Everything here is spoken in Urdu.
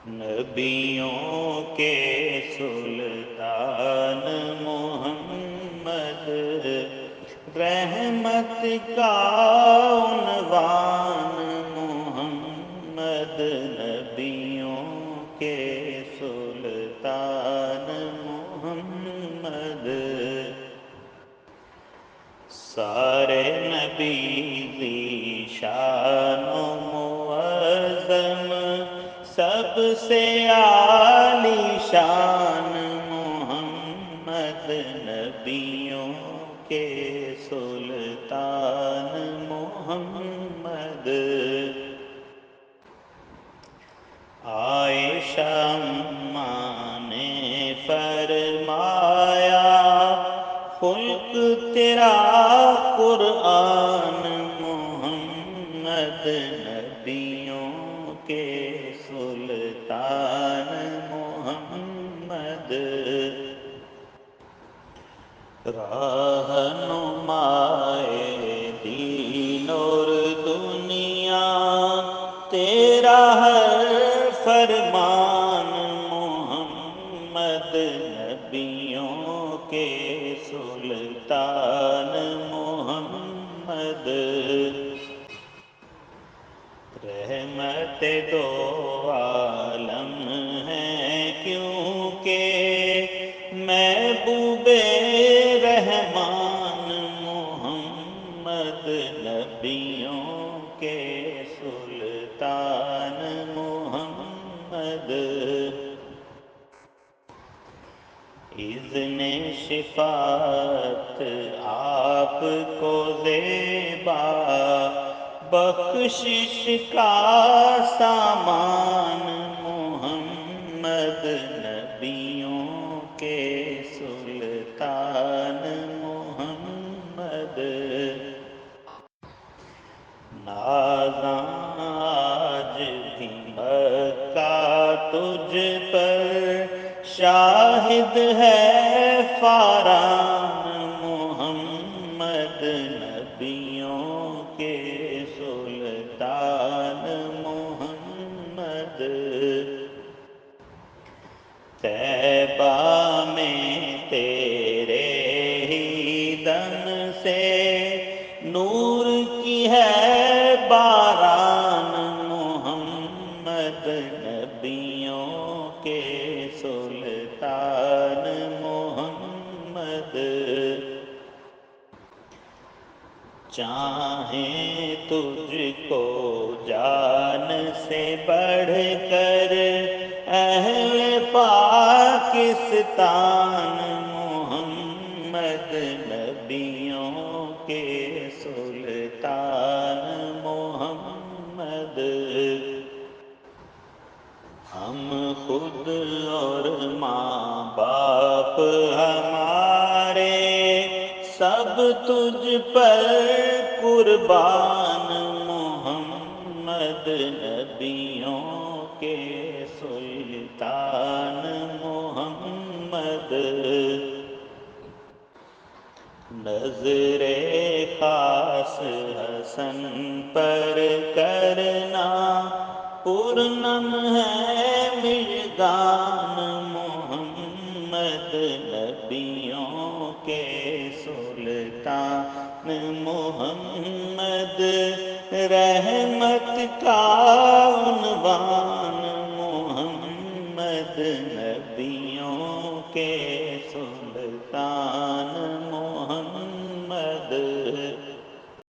نبیوں کے سلطان محمد، رحمت کا عنوان محمد، نبیوں کے سلطان محمد، سارے نبی ذی شان و معظم، سب سے عالی شان محمد، نبیوں کے سلطان محمد، عائشہ اماں نے فرمایا خلق تیرا قرآن محمد، نبیوں کے سلطان محمد، رہنمائے دین اور دنیا تیرا ہر فرمان محمد، نبیوں کے سلطان محمد، رحمت دو عالم ہیں کیونکہ محبوب رحمان محمد، نبیوں کے سلطان محمد، اذن شفاعت آپ کو زیبا، بخشش کا سامان محمد، نبیوں کے سلطان محمد، نازاں آج بھی مکہ تجھ پر شاہد ہے فاران محمد، نبیوں کے سلطان محمد، طیبہ میں تیرے ہی دم سے نور کی ہے باران محمد، نبیوں کے سلطان محمد، چاہیں تجھ کو جان سے بڑھ کر اہل پاکستان محمد، نبیوں کے سلطان محمد، ہم خود اور ماں باپ ہمارے سب تجھ پر قربان محمد، نبیوں کے سلطان محمد، نظر خاص حسن پر کرنا پرنم ہے مژگان محمد، نبیوں کے سلطان محمد، رحمت کا عنوان محمد، نبیوں کے سلطان